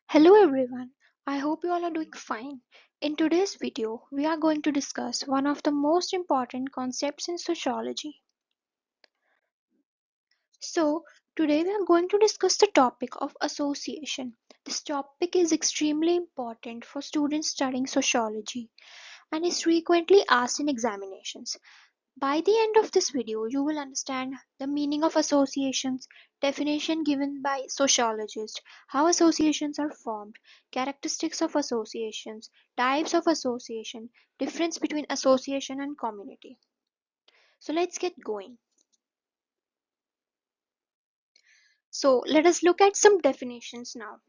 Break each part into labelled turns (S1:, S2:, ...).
S1: Hello everyone, I hope you all are doing fine. In today's video, we are going to discuss one of the most important concepts in sociology. So, today we are going to discuss the topic of association. This topic is extremely important for students studying sociology and is frequently asked in examinations. By the end of this video, you will understand the meaning of associations, definition given by sociologists, how associations are formed, characteristics of associations, types of association, difference between association and community. So let's get going. So let us look at some definitions now.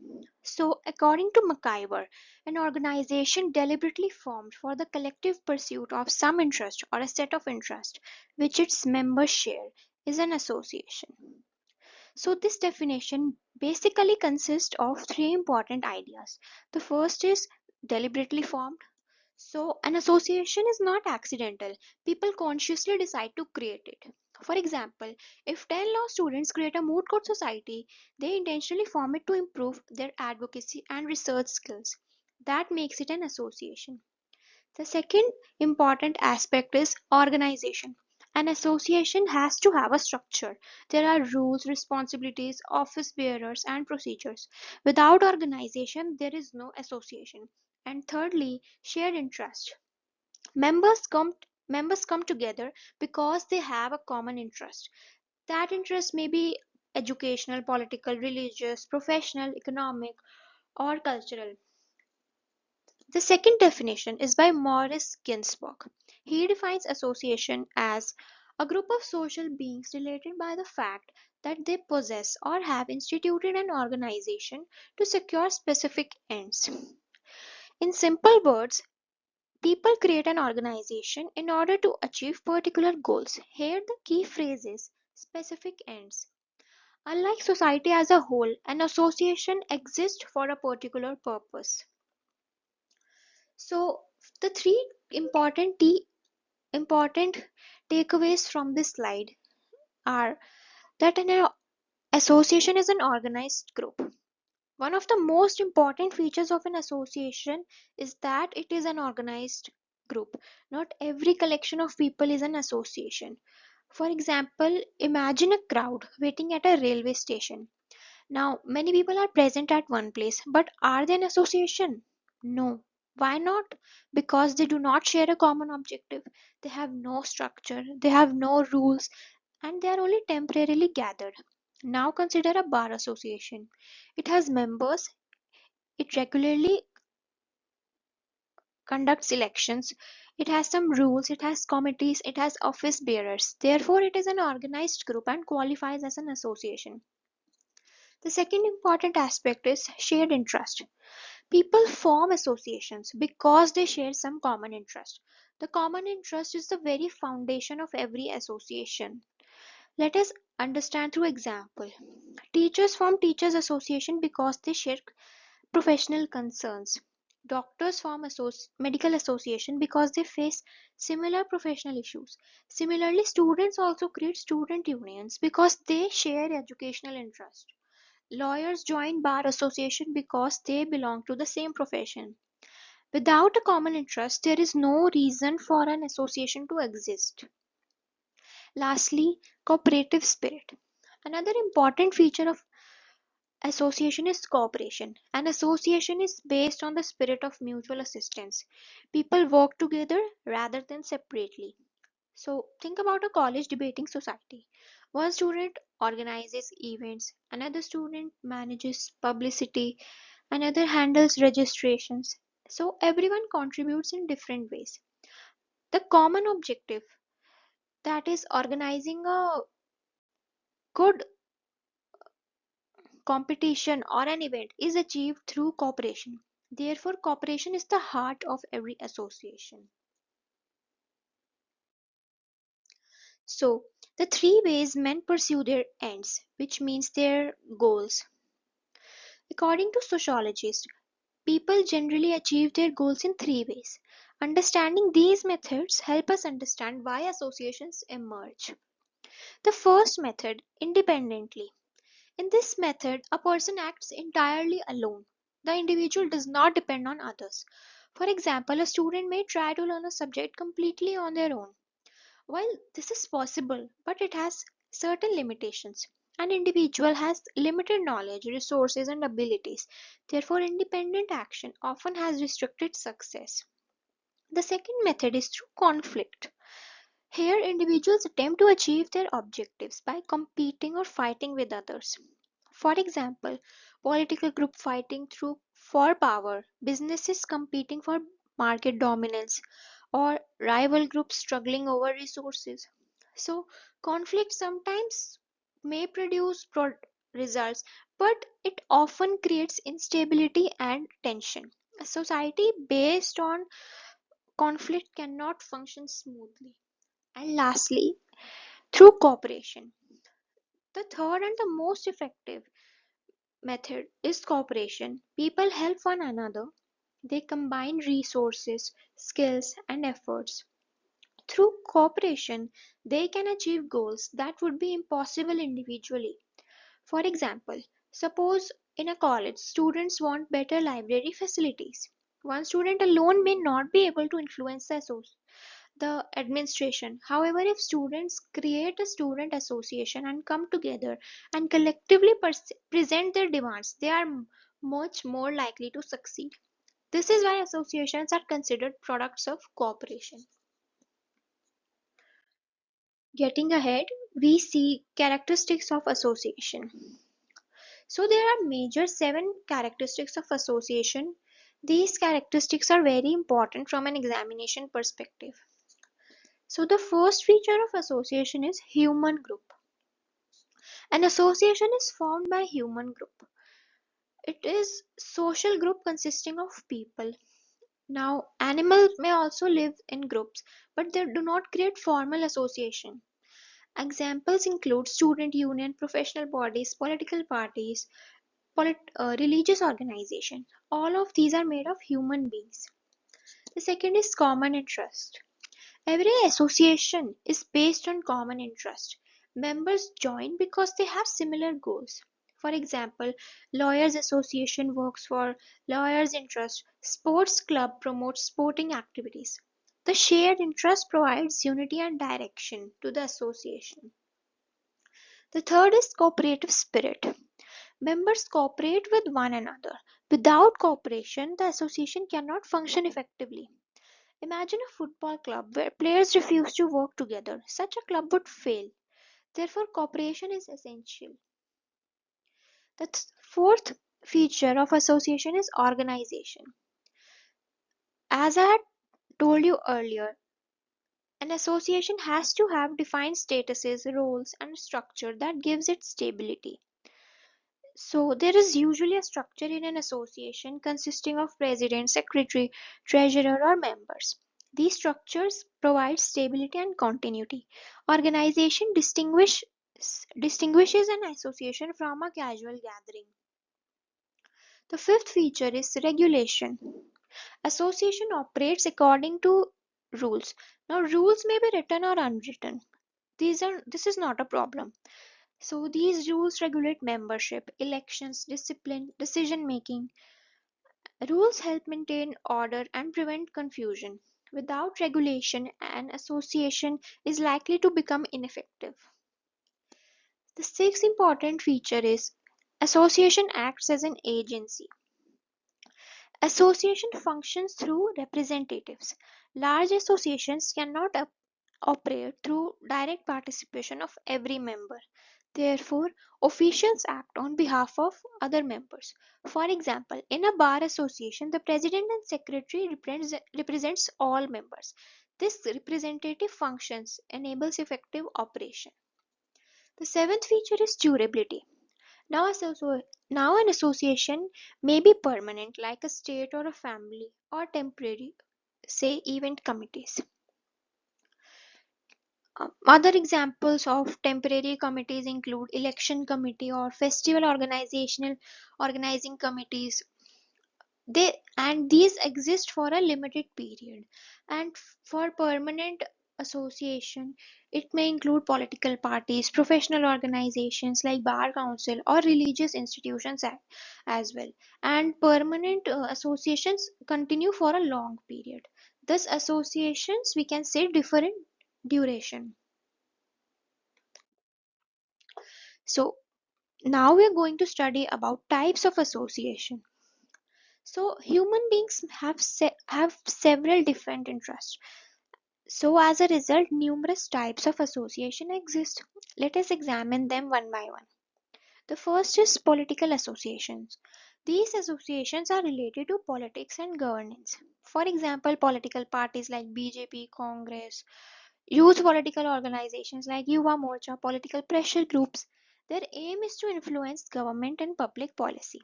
S1: So according to McIver, an organization deliberately formed for the collective pursuit of some interest or a set of interest which its members share is an association. So this definition basically consists of three important ideas. The first is deliberately formed. So, an association is not accidental. People consciously decide to create it. For example, if 10 law students create a moot court society, they intentionally form it to improve their advocacy and research skills. That makes it an association. The second important aspect is organization. An association has to have a structure. There are rules, responsibilities, office bearers, and procedures. Without organization, there is no association. And thirdly, shared interest. Members come members come together because they have a common interest. That interest may be educational, political, religious, professional, economic, or cultural. The second definition is by Maurice Ginsburg. He defines association as a group of social beings related by the fact that they possess or have instituted an organization to secure specific ends. In simple words, people create an organization in order to achieve particular goals. Here, the key phrase is specific ends. Unlike society as a whole, an association exists for a particular purpose. So, the three important takeaways from this slide are that an association is an organized group. One of the most important features of an association is that it is an organized group. Not every collection of people is an association. For example, imagine a crowd waiting at a railway station. Now, many people are present at one place, but are they an association? No. Why not? Because they do not share a common objective. They have no structure, they have no rules, and they are only temporarily gathered. Now consider a bar association. It has members, it regularly conducts elections, it has some rules, it has committees, it has office bearers. Therefore, it is an organized group and qualifies as an association. The second important aspect is shared interest. People form associations because they share some common interest. The common interest is the very foundation of every association. Let us understand through example. Teachers form teachers association because they share professional concerns. Doctors form medical association because they face similar professional issues. Similarly, students also create student unions because they share educational interest. Lawyers join bar association because they belong to the same profession. Without a common interest, there is no reason for an association to exist. Lastly, cooperative spirit. Another important feature of association is cooperation. An association is based on the spirit of mutual assistance. People work together rather than separately. So, think about a college debating society. One student organizes events, another student manages publicity, another handles registrations. So, everyone contributes in different ways. The common objective, that is organizing a good competition or an event, is achieved through cooperation. Therefore, cooperation is the heart of every association. So, the three ways men pursue their ends, which means their goals. According to sociologists, people generally achieve their goals in three ways. Understanding these methods help us understand why associations emerge. The first method, independently. In this method, a person acts entirely alone. The individual does not depend on others. For example, a student may try to learn a subject completely on their own. While this is possible, but it has certain limitations. An individual has limited knowledge, resources, and abilities. Therefore, independent action often has restricted success. The second method is through conflict. Here, individuals attempt to achieve their objectives by competing or fighting with others. For example, political group fighting through for power, businesses competing for market dominance, or rival groups struggling over resources. So, conflict sometimes may produce results, but it often creates instability and tension. A society based on conflict cannot function smoothly. And lastly, through cooperation. The third and the most effective method is cooperation. People help one another. They combine resources, skills, and efforts. Through cooperation, they can achieve goals that would be impossible individually. For example, suppose in a college, students want better library facilities. One student alone may not be able to influence the administration. However, if students create a student association and come together and collectively present their demands, they are much more likely to succeed. This is why associations are considered products of cooperation. Getting ahead, we see characteristics of association. So there are major 7 characteristics of association. These characteristics are very important from an examination perspective. So the first feature of association is human group. An association is formed by human group. It is social group consisting of people. Now, animals may also live in groups, but they do not create formal association. Examples include student union, professional bodies, political parties, religious organizations. All of these are made of human beings. The second is common interest. Every association is based on common interest. Members join because they have similar goals. For example, Lawyers Association works for lawyers' interest. Sports club promotes sporting activities. The shared interest provides unity and direction to the association. The third is cooperative spirit. Members cooperate with one another. Without cooperation, the association cannot function effectively. Imagine a football club where players refuse to work together. Such a club would fail. Therefore, cooperation is essential. The fourth feature of association is organization. As I had told you earlier, an association has to have defined statuses, roles, and structure that gives it stability. So, there is usually a structure in an association consisting of president, secretary, treasurer, or members. These structures provide stability and continuity. Organization distinguishes an association from a casual gathering. The fifth feature is regulation. Association operates according to rules. Now, rules may be written or unwritten. This is not a problem. So these rules regulate membership, elections, discipline, decision making. Rules help maintain order and prevent confusion. Without regulation, an association is likely to become ineffective. The sixth important feature is association acts as an agency. Association functions through representatives. Large associations cannot operate through direct participation of every member. Therefore, officials act on behalf of other members. For example, in a bar association, the president and secretary represents all members. This representative functions enables effective operation. The seventh feature is durability. Now, now an association may be permanent like a state or a family, or temporary, say event committees. Other examples of temporary committees include election committee or festival organizing committees. These exist for a limited period, and for permanent association, it may include political parties, professional organizations like bar council or religious institutions as well. And permanent associations continue for a long period. Thus associations we can say different duration. So now we are going to study about types of association. So human beings have several different interests. So as a result, numerous types of association exist. Let us examine them one by one. The first is political associations. These associations are related to politics and governance. For example, political parties like BJP, Congress, youth political organizations like Yuva Morcha, political pressure groups. Their aim is to influence government and public policy.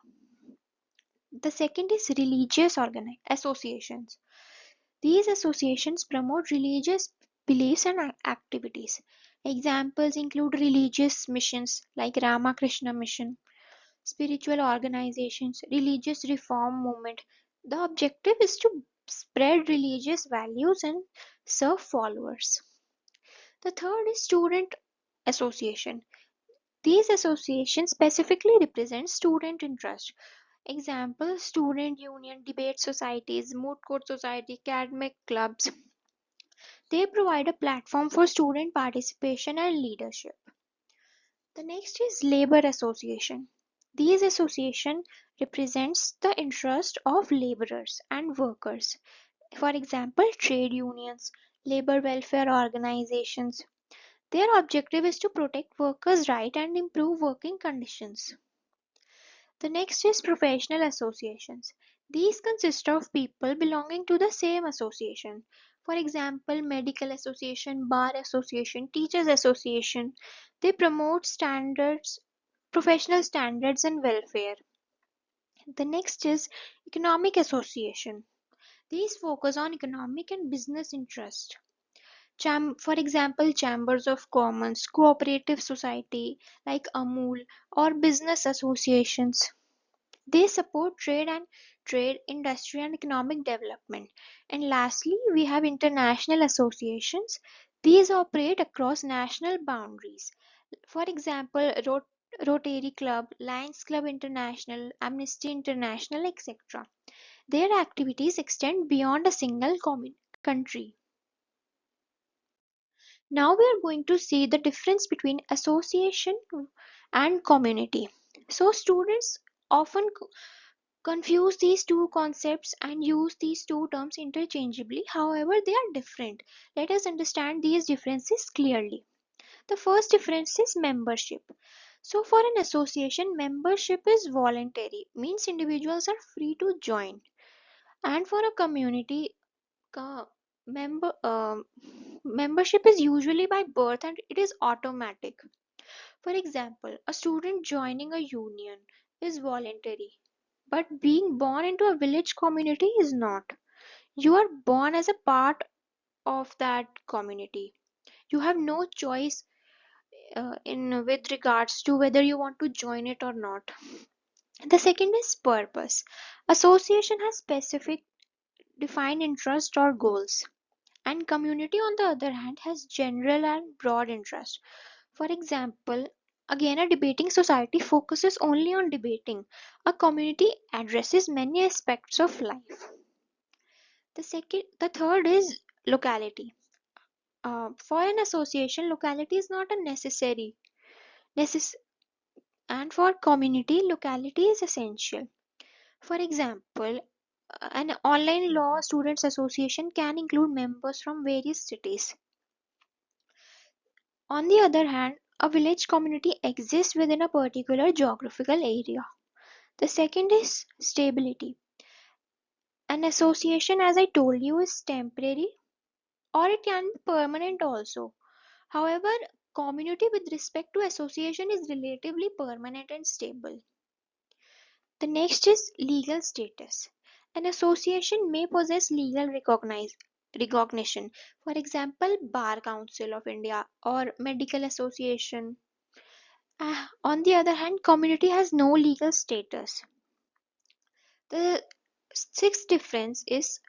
S1: The second is religious associations. These associations promote religious beliefs and activities. Examples include religious missions like Ramakrishna Mission, spiritual organizations, religious reform movement. The objective is to spread religious values and serve followers. The third is student association. These associations specifically represent student interest. Example, student union, debate societies, moot court society, academic clubs. They provide a platform for student participation and leadership. The next is labor association. These association represents the interest of laborers and workers. For example, trade unions, labor welfare organizations. Their objective is to protect workers' rights and improve working conditions. The next is professional associations. These consist of people belonging to the same association. For example, medical association, bar association, teachers association. They promote standards, professional standards and welfare. The next is economic association. These focus on economic and business interest. For example, chambers of commerce, cooperative society like Amul or business associations. They support trade, industry and economic development. And lastly, we have international associations. These operate across national boundaries. For example, Rotary Club, Lions Club International, Amnesty International, etc. Their activities extend beyond a single country. Now we are going to see the difference between association and community. So students often confuse these two concepts and use these two terms interchangeably. However, they are different. Let us understand these differences clearly. The first difference is membership. So, for an association, membership is voluntary, means individuals are free to join. And for a community, uh, member membership is usually by birth and it is automatic. For example, a student joining a union is voluntary, but being born into a village community is not. You are born as a part of that community. You have no choice in with regards to whether you want to join it or not. The second is purpose. Association has specific defined interest or goals, and community on the other hand has general and broad interest. For example, again a debating society focuses only on debating. A community addresses many aspects of life. The third is locality. For an association, locality is not a necess- and for community, locality is essential. For example, an online law students association can include members from various cities. On the other hand, a village community exists within a particular geographical area. The second is stability. An association, as I told you, is temporary or it can be permanent also. However, community with respect to association is relatively permanent and stable. The next is legal status. An association may possess recognition. For example, Bar Council of India or Medical Association. On the other hand, community has no legal status. The sixth difference is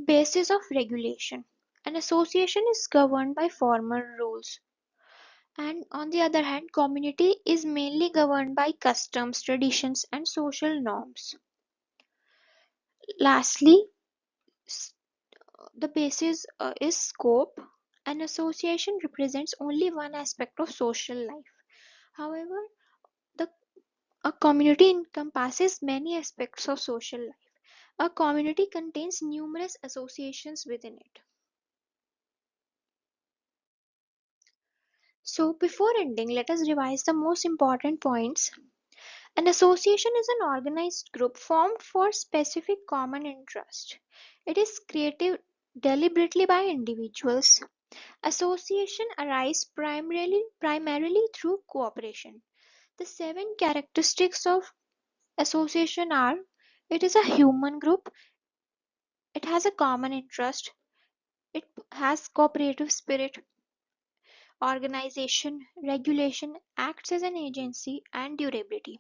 S1: basis of regulation. An association is governed by formal rules, and on the other hand, community is mainly governed by customs, traditions, and social norms. Lastly, the basis is scope. An association represents only one aspect of social life. However, the a community encompasses many aspects of social life. A community contains numerous associations within it. So, before ending, let us revise the most important points. An association is an organized group formed for specific common interest. It is created deliberately by individuals. Association arise primarily through cooperation. The seven characteristics of association are: it is a human group, it has a common interest, it has cooperative spirit, organization, regulation, acts as an agency, and durability.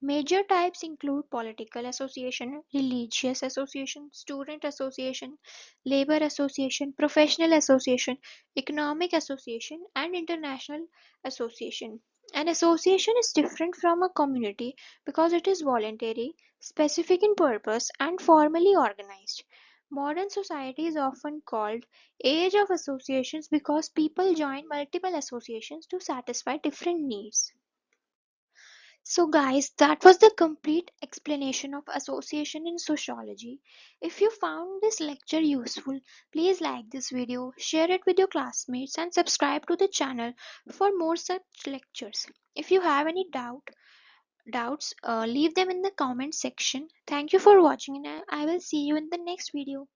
S1: Major types include political association, religious association, student association, labor association, professional association, economic association, and international association. An association is different from a community because it is voluntary, specific in purpose, and formally organized. Modern society is often called age of associations because people join multiple associations to satisfy different needs. So, guys, that was the complete explanation of association in sociology. If you found this lecture useful, please like this video, share it with your classmates, and subscribe to the channel for more such lectures. If you have any doubts, leave them in the comment section. Thank you for watching, and I will see you in the next video.